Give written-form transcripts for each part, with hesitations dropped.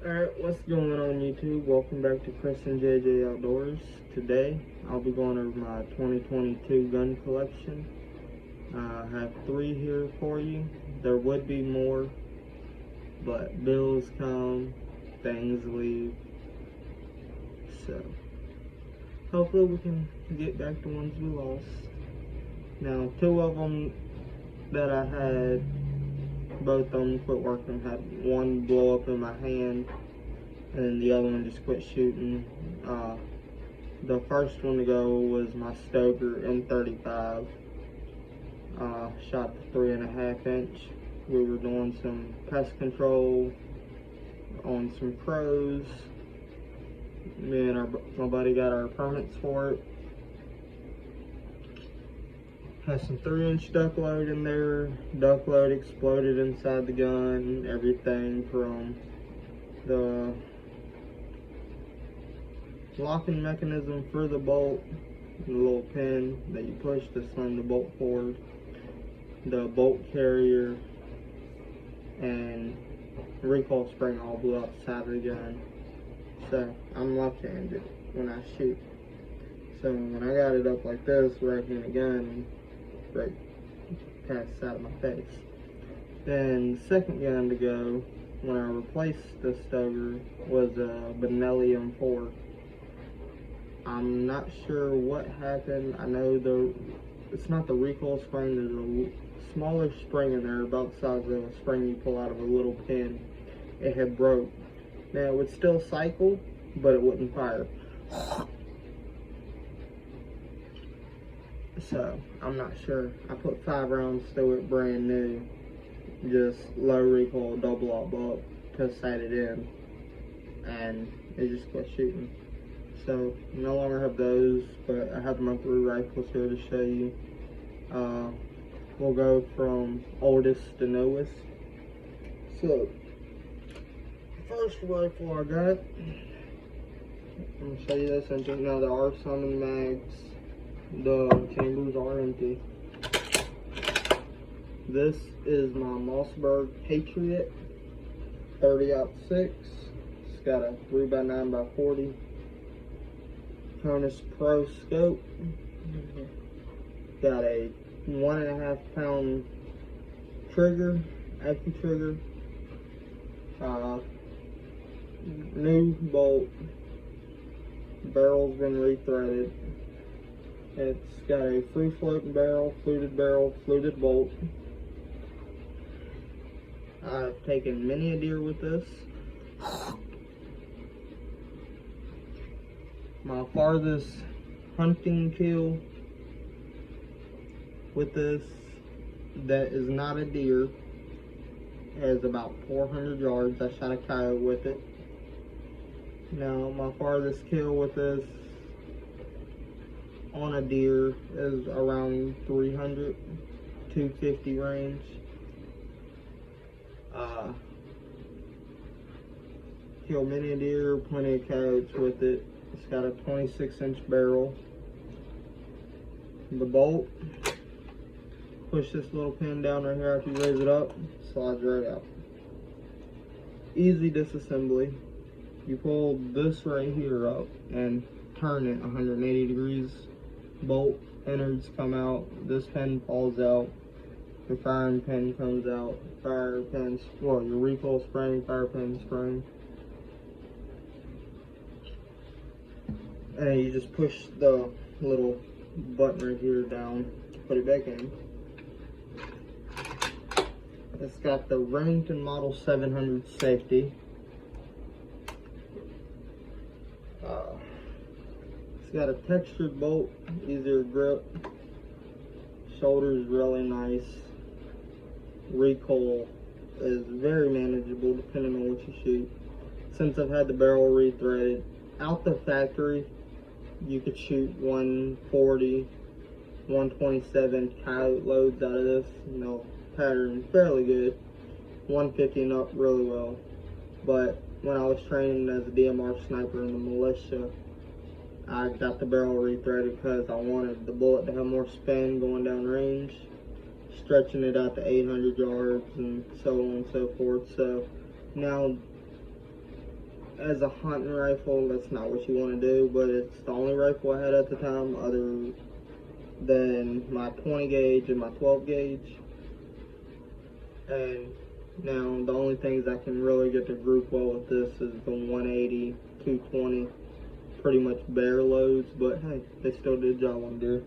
Alright, what's going on YouTube? Welcome back to Chris and JJ Outdoors. Today, I'll be going over my 2022 gun collection. I have 3 here for you. There would be more, but bills come, things leave. So, hopefully we can get back the ones we lost. Now, 2 of them that I had, both of them quit working. Had one blow up in my hand and the other one just quit shooting. The first one to go was my Stoker M35. Shot the 3.5 inch. We were doing some pest control on some crows. Me and my buddy got our permits for it. Has some 3-inch duck load in there. Duck load exploded inside the gun. Everything from the locking mechanism for the bolt, the little pin that you push to slam the bolt forward, the bolt carrier, and recoil spring all blew out the side of the gun. So I'm left-handed when I shoot. So when I got it up like this, right-handed gun, right past the side of my face. Then the second gun to go, when I replaced the Stoker, was a Benelli M4. I'm not sure what happened. I know it's not the recoil spring, there's a smaller spring in there, about the size of a spring you pull out of a little pin. It had broke. Now it would still cycle, but it wouldn't fire. So, I'm not sure. I put 5 rounds through it brand new. Just low recoil, double op bolt to sight it in. And it just quit shooting. So, no longer have those, but I have my 3 rifles here to show you. We'll go from oldest to newest. So, first rifle I got, I'm going to show you this engine. Now there are some in the mags. The chambers are empty. This is my Mossberg Patriot 30-06. It's got a 3x9x40 Conus Pro scope. Got a 1.5 pound trigger, active trigger. New bolt. Barrel's been rethreaded. It's got a free floating barrel, fluted bolt. I've taken many a deer with this. My farthest hunting kill with this that is not a deer is about 400 yards. I shot a coyote with it. Now my farthest kill with this on a deer is around 300, 250 range. Killed many a deer, plenty of coyotes with it. It's got a 26-inch barrel. The bolt, push this little pin down right here after you raise it up, slides right out. Easy disassembly. You pull this right here up and turn it 180 degrees. Bolt innards come out, this pin falls out, your firing pin comes out, fire pins, well, your recoil spring, fire pin spring. And you just push the little button right here down to put it back in. It's got the Remington Model 700 safety. It's got a textured bolt, easier grip. Shoulder is really nice. Recoil is very manageable depending on what you shoot. Since I've had the barrel rethreaded, out the factory, you could shoot 140, 127 coyote loads out of this. You know, pattern fairly good. 150 and up really well. But when I was training as a DMR sniper in the militia, I got the barrel rethreaded because I wanted the bullet to have more spin going down range, stretching it out to 800 yards and so on and so forth. So now as a hunting rifle, that's not what you want to do, but it's the only rifle I had at the time other than my 20 gauge and my 12 gauge. And now the only things I can really get to group well with this is the 180, 220, pretty much bare loads, but hey, they still did job on deer.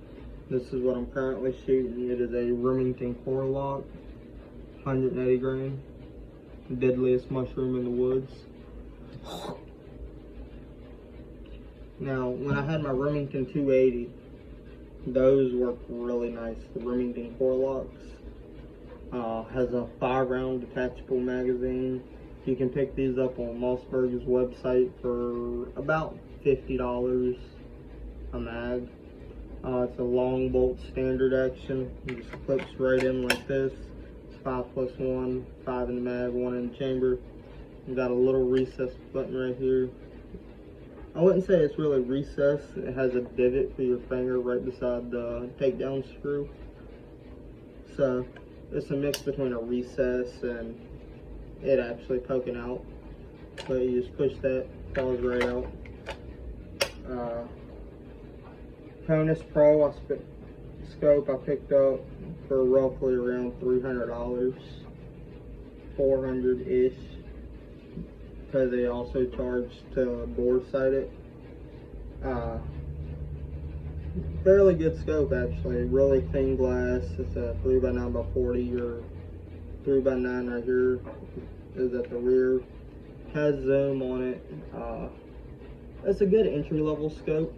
This is what I'm currently shooting. It is a Remington core lock, 180 grain, deadliest mushroom in the woods. Now, when I had my Remington 280, those work really nice. The Remington core locks has a 5-round detachable magazine. You can pick these up on Mossberg's website for about $50 a mag. It's a long bolt standard action. It just clips right in like this. It's 5+1, 5 in the mag, 1 in the chamber. You got a little recessed button right here. I wouldn't say it's really recessed. It has a divot for your finger right beside the takedown screw. So it's a mix between a recess and it actually poking out. But you just push that, falls right out. Conus Pro scope I picked up for roughly around $300, 400-ish. Because they also charge to bore sight it. Fairly good scope actually, really thin glass. It's a 3x9x40 or 3x9 right here is at the rear. Has zoom on it. It's a good entry level scope.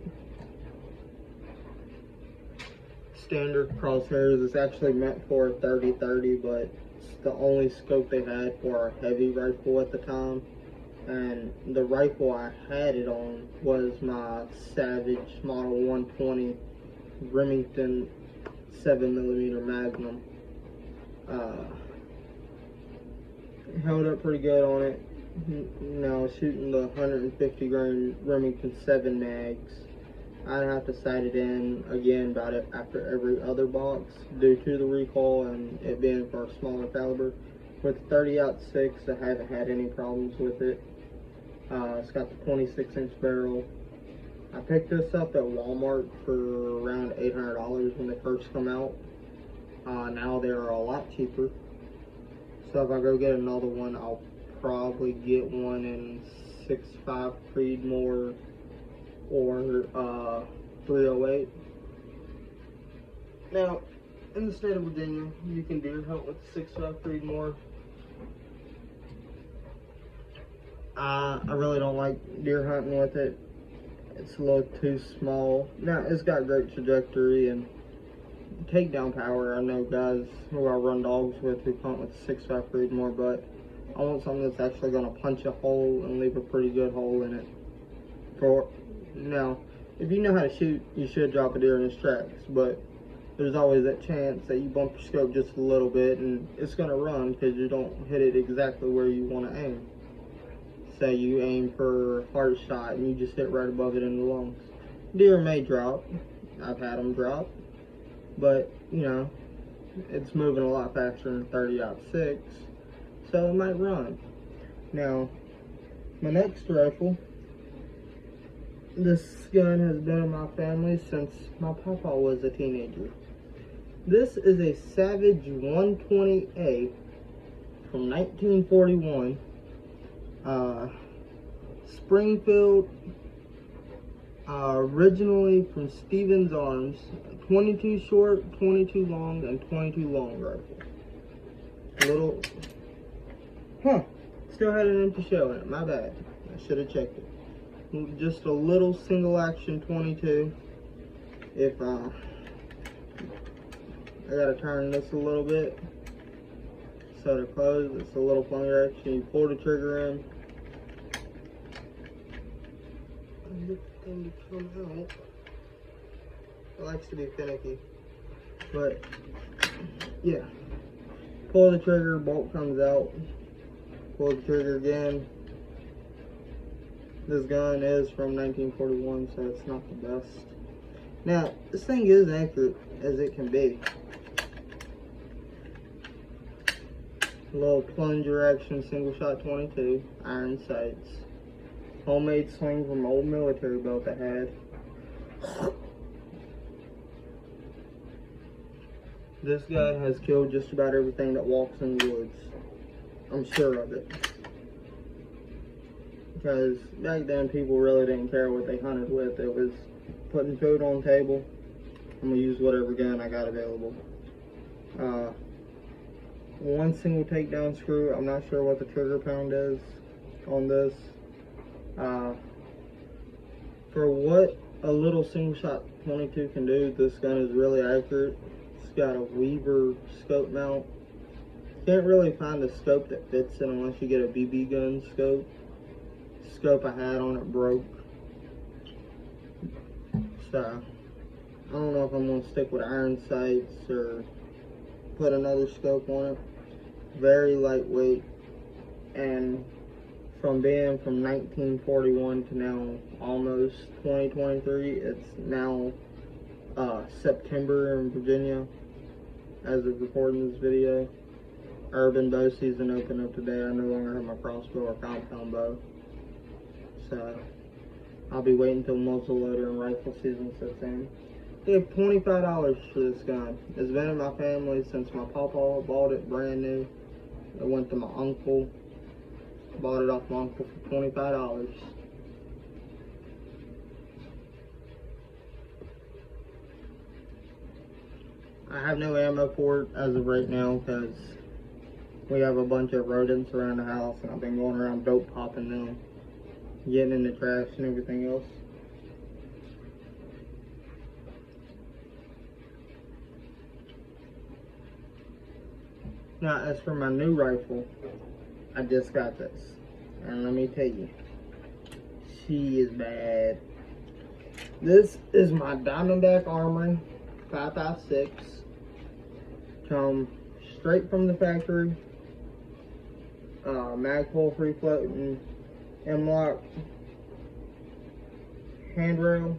Standard crosshairs. It's actually meant for a 30-30, but it's the only scope they had for a heavy rifle at the time. And the rifle I had it on was my Savage Model 120 Remington 7mm Magnum. Held up pretty good on it. Now shooting the 150 grain Remington 7 mags, I'd have to sight it in again about it after every other box due to the recoil and it being for a smaller caliber. With 30-06, I haven't had any problems with it. It's got the 26-inch barrel. I picked this up at Walmart for around $800 when they first come out. Now they're a lot cheaper. So if I go get another one, I'll probably get one in 6.5 Creedmoor or 308. Now, in the state of Virginia, you can deer hunt with 6.5 Creedmoor. I really don't like deer hunting with it. It's a little too small. Now, it's got great trajectory and takedown power. I know guys who I run dogs with who hunt with 6.5 Creedmoor, but I want something that's actually going to punch a hole and leave a pretty good hole in it. Now, if you know how to shoot, you should drop a deer in his tracks, but there's always that chance that you bump your scope just a little bit and it's going to run because you don't hit it exactly where you want to aim. Say you aim for a heart shot and you just hit right above it in the lungs. Deer may drop. I've had them drop. But, you know, it's moving a lot faster than 30-06, so it might run. Now, my next rifle, this gun has been in my family since my papa was a teenager. This is a Savage 120A from 1941. Springfield, originally from Stevens Arms, 22 short, 22 long, and 22 long rifle. Still had an empty shell in it, my bad. I should have checked it. Just a little single action 22. If I gotta turn this a little bit so to close. It's a little plunger action. You pull the trigger in. And get the thing to come out. It likes to be finicky. But yeah. Pull the trigger, bolt comes out. Pull the trigger again. This gun is from 1941, so it's not the best. Now, this thing is accurate as it can be. A little plunger action single shot 22, iron sights. homemade sling from an old military belt I had. This guy has killed just about everything that walks in the woods. I'm sure of it. Because back then people really didn't care what they hunted with. It was putting food on the table. I'm going to use whatever gun I got available. One single takedown screw. I'm not sure what the trigger pound is on this. For what a little single shot 22 can do, this gun is really accurate. It's got a Weaver scope mount. Can't really find a scope that fits it unless you get a BB gun scope. The scope I had on it broke. So I don't know if I'm going to stick with iron sights or put another scope on it. Very lightweight, and from being from 1941 to now almost 2023, it's now September in Virginia as of recording this video. Urban bow season opened up today. I no longer have my crossbow or compound bow, so I'll be waiting until muzzleloader and rifle season sets in. I gave $25 for this gun. It's been in my family since my papa bought it brand new. It went to my uncle. Bought it off my uncle for $25. I have no ammo for it as of right now because we have a bunch of rodents around the house and I've been going around dope popping them, getting in the trash and everything else. Now, as for my new rifle, I just got this, and let me tell you, she is bad. This is my Diamondback Armory 5.56. Come straight from the factory. Magpul free floating M-lock handrail.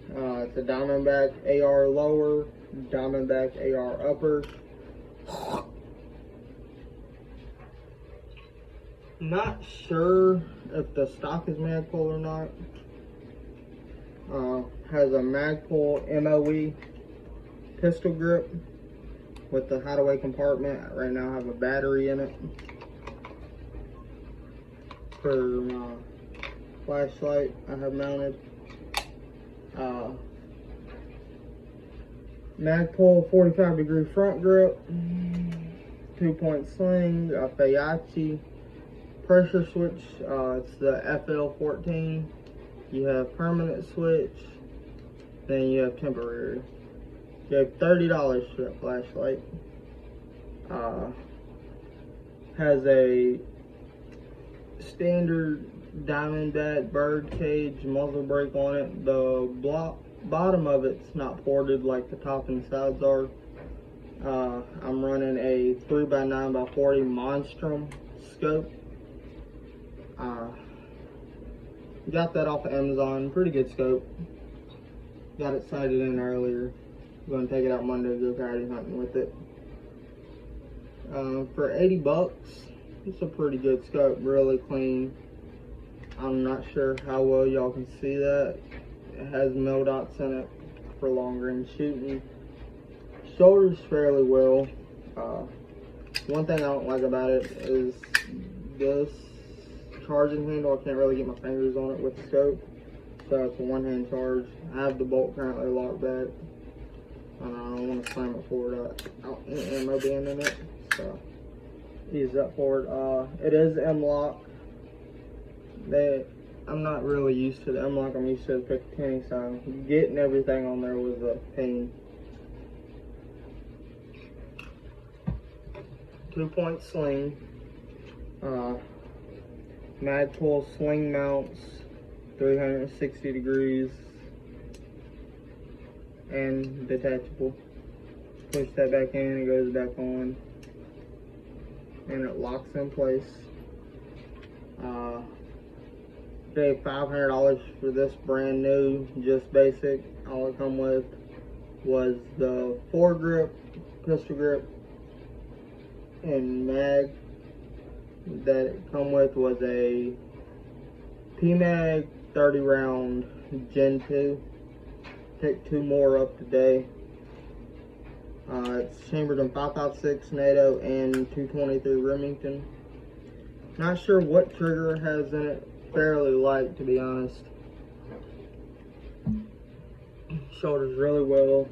It's a Diamondback AR lower, Diamondback AR upper. Not sure if the stock is Magpul or not. Has a Magpul MOE pistol grip with the hideaway compartment. Right now I have a battery in it for my flashlight I have mounted. Magpul 45-degree front grip, 2-point sling, a Faiachi pressure switch. It's the FL14. You have permanent switch, then you have temporary. Gave $30 for that flashlight. Has a standard Diamondback bird cage muzzle brake on it. The bottom of it's not ported like the top and sides are. I'm running a 3x9x40 Monstrum scope. Got that off of Amazon. Pretty good scope. Got it sighted in earlier. Going to take it out Monday, go coyote hunting with it. For 80 bucks, it's a pretty good scope. Really clean. I'm not sure how well y'all can see that. It has mil dots in it for long range shooting. Shoulders fairly well. One thing I don't like about it is this charging handle. I can't really get my fingers on it with the scope, so it's a one-hand charge. I have the bolt currently locked back. I don't want to slam it forward. I don't want ammo being in it, so ease that forward. It is M-lock. I'm not really used to the M-lock. I'm used to the Picatinny, so getting everything on there was a pain. 2-point sling. Magpul sling mounts, 360 degrees, and detachable. Push that back in, it goes back on, and it locks in place. Paid $500 for this brand new, just basic. All it come with was the foregrip, pistol grip, and mag. That it come with was a PMAG 30 round Gen 2. Picked 2 more up today. It's chambered in 5.56 NATO and 223 Remington. Not sure what trigger it has in it. Fairly light, to be honest. Shoulders really well.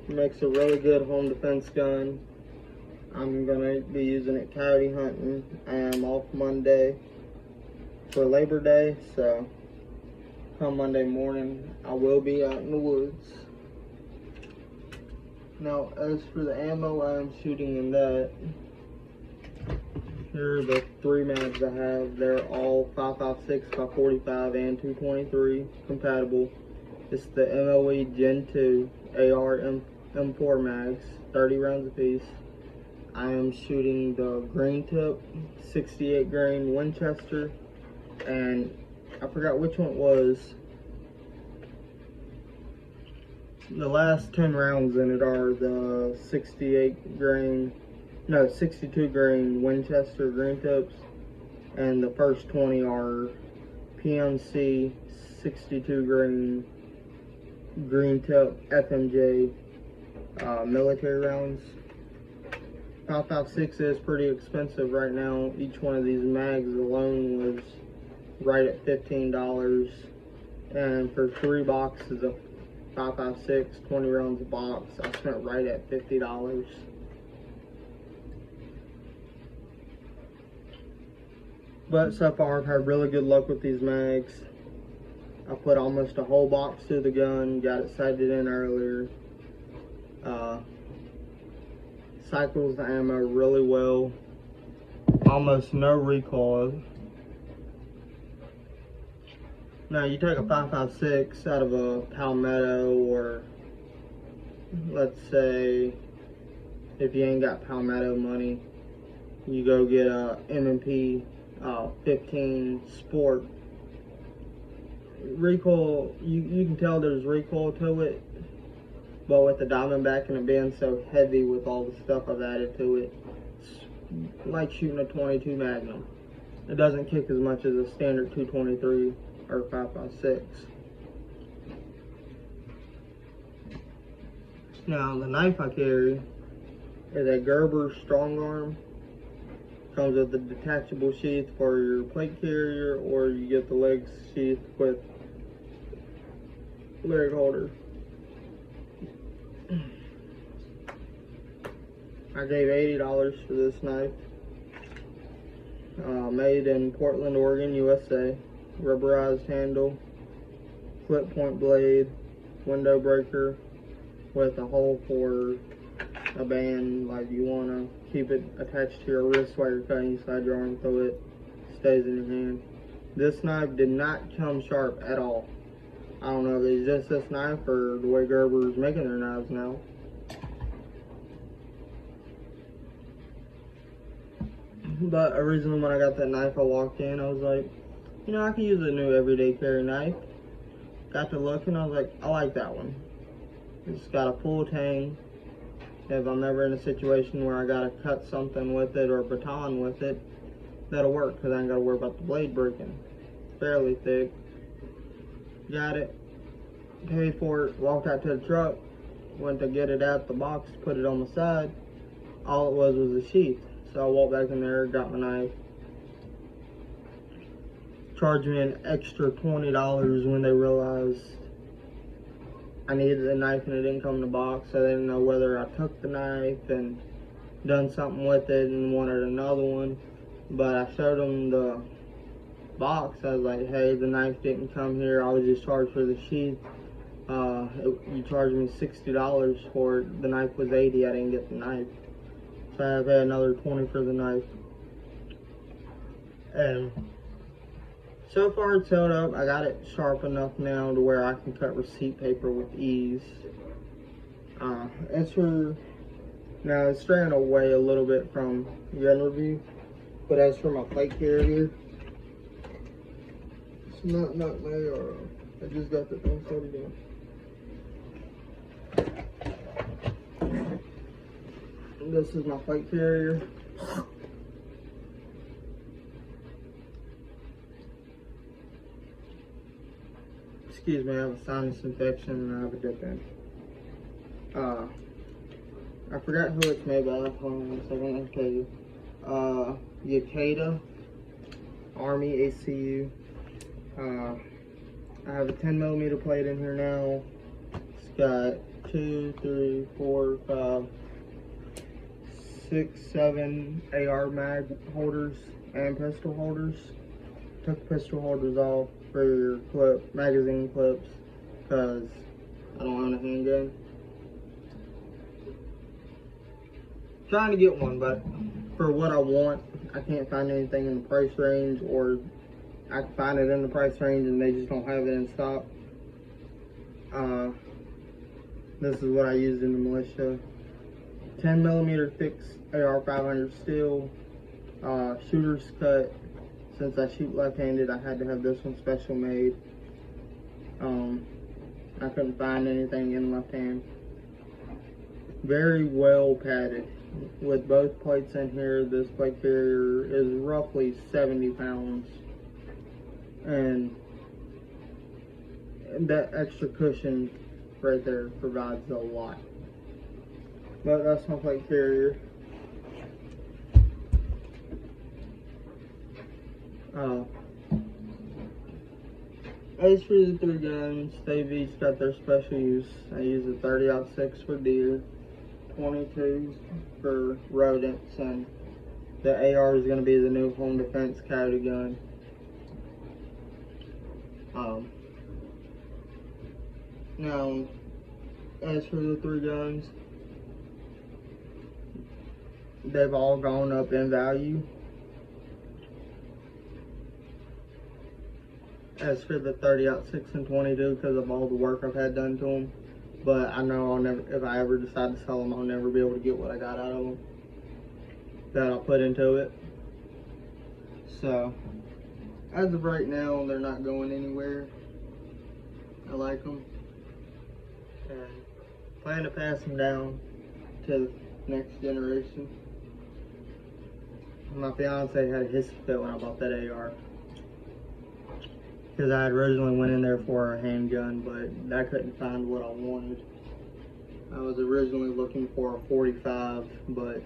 Makes a really good home defense gun. I'm gonna be using it coyote hunting. I am off Monday for Labor Day, so come Monday morning I will be out in the woods. Now, as for the ammo I'm shooting in that, here are the 3 mags I have. They're all 5.56, 5.45, and 223 compatible. It's the MOE Gen 2 AR M4 mags, 30 rounds apiece. I am shooting the green tip 68 grain Winchester, and I forgot which one it was. The last 10 rounds in it are the 62 grain Winchester green tips, and the first 20 are PMC 62 grain green tip FMJ military rounds. 5.56 is pretty expensive right now. Each one of these mags alone was right at $15, and for 3 boxes of 5.56, 20 rounds a box, I spent right at $50. But so far I've had really good luck with these mags. I put almost a whole box through the gun, got it sighted in earlier. Cycles the ammo really well. Almost no recoil. Now you take a 5.56 out of a Palmetto, or let's say if you ain't got Palmetto money, you go get a M&P 15 Sport. Recoil, you can tell there's recoil to it, but with the Diamondback and it being so heavy with all the stuff I've added to it, it's like shooting a 22 Magnum. It doesn't kick as much as a standard 223 or 5.56. Now the knife I carry is a Gerber Strong Arm. Comes with a detachable sheath for your plate carrier, or you get the leg sheath with leg holder. I gave $80 for this knife. Made in Portland, Oregon, USA. Rubberized handle, flip point blade, window breaker with a hole for a band, like you want to keep it attached to your wrist while you're cutting inside your arm so it stays in your hand. This knife did not come sharp at all. I don't know if it's just this knife or the way Gerber's making their knives now. But originally when I got that knife, I walked in, I was like, you know, I could use a new everyday carry knife. Got to looking, I was like, I like that one. It's got a full tang. If I'm ever in a situation where I gotta cut something with it or baton with it, that'll work, because I ain't gotta worry about the blade breaking. Fairly thick. Got it, paid for it, walked out to the truck, went to get it out the box, put it on the side. All it was a sheath. So I walked back in there, got my knife. Charged me an extra $20 when they realized I needed the knife and it didn't come in the box. So they didn't know whether I took the knife and done something with it and wanted another one. But I showed them the box. I was like, hey, the knife didn't come here. I was just charged for the sheath. You charged me $60 for it. The knife was $80. I didn't get the knife. So I have had another $20 for the knife. And so far it's held up. I got it sharp enough now to where I can cut receipt paper with ease. As for, now it's straying away a little bit from gun review, but as for my plate carrier, it's not my AR. I just got the thing set again. This is my plate carrier. excuse me, I have a sinus infection and I have a dip in. I forgot who it's made by. Hold on 1 second, I'll tell you. Yakeda Army ACU. I have a 10mm plate in here now. It's got 2, 3, 4, 5, 6, 7 AR mag holders and pistol holders. Took the pistol holders off for magazine clips because I don't own a handgun. Trying to get one, but for what I want, I can't find anything in the price range, or I can find it in the price range and they just don't have it in stock. This is what I used in the militia. 10mm fixed AR 500 steel, shooter's cut. Since I shoot left-handed, I had to have this one special made. I couldn't find anything in left hand. Very well padded. With both plates in here, this plate carrier is roughly 70 pounds. And that extra cushion right there provides a lot. But that's my plate carrier. As for the 3 guns, they've each got their special use. I use a 30-06 for deer, 22 for rodents, and the AR is going to be the new home defense coyote gun. Now, as for the 3 guns, they've all gone up in value. As for the 30-06 and 22, because of all the work I've had done to them. But I know I'll never, if I ever decide to sell them, I'll never be able to get what I got out of them that I'll put into it. So, as of right now, they're not going anywhere. I like them. And plan to pass them down to the next generation. My fiance had a hissy fit when I bought that AR. Because I had originally went in there for a handgun, but I couldn't find what I wanted. I was originally looking for a 45, but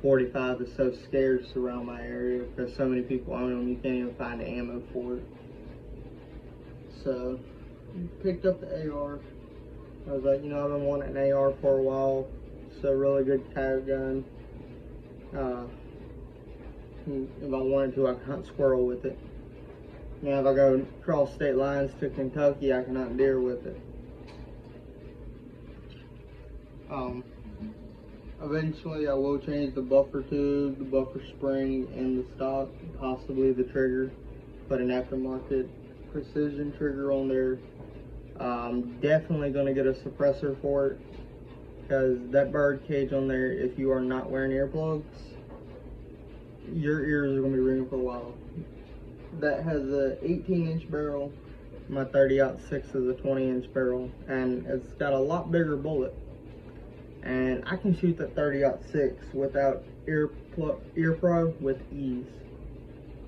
45 is so scarce around my area because so many people own them, you can't even find ammo for it. So, picked up the AR. I was like, you know, I've been wanting an AR for a while. It's a really good coyote gun. If I wanted to, I could hunt squirrel with it. Now, if I go across state lines to Kentucky, I can hunt deer with it. Eventually, I will change the buffer tube, the buffer spring, and the stock, possibly the trigger. Put an aftermarket precision trigger on there. I'm definitely going to get a suppressor for it, because that bird cage on there, if you are not wearing earplugs, your ears are going to be ringing for a while. That has a 18-inch barrel. My 30-06 is a 20-inch barrel, and it's got a lot bigger bullet. And I can shoot the 30-06 without ear pro with ease.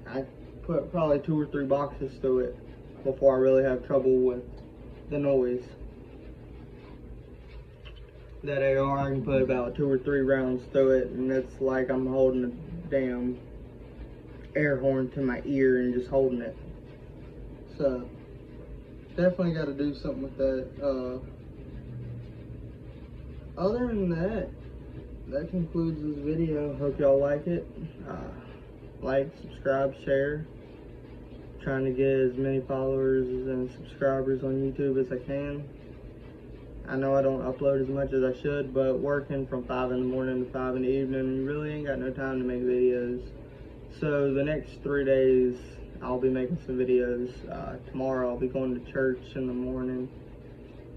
I put probably 2 or 3 boxes through it before I really have trouble with the noise. That AR, I can put about 2 or 3 rounds through it, and it's like I'm holding a damn air horn to my ear and just holding it. So definitely got to do something with that. Other than that, that concludes this video. Hope y'all like it. Like, subscribe, share. Trying to get as many followers and subscribers on YouTube as I can. I know I don't upload as much as I should, but working from 5 in the morning to 5 in the evening, you really ain't got no time to make videos. So the next 3 days, I'll be making some videos. Tomorrow I'll be going to church in the morning.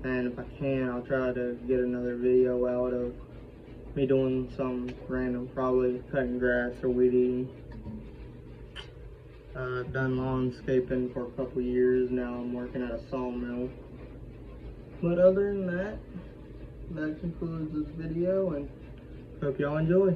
And if I can, I'll try to get another video out of me doing some random, probably cutting grass or weed eating. I've done landscaping for a couple years now. I'm working at a sawmill. But other than that, that concludes this video, and hope y'all enjoy.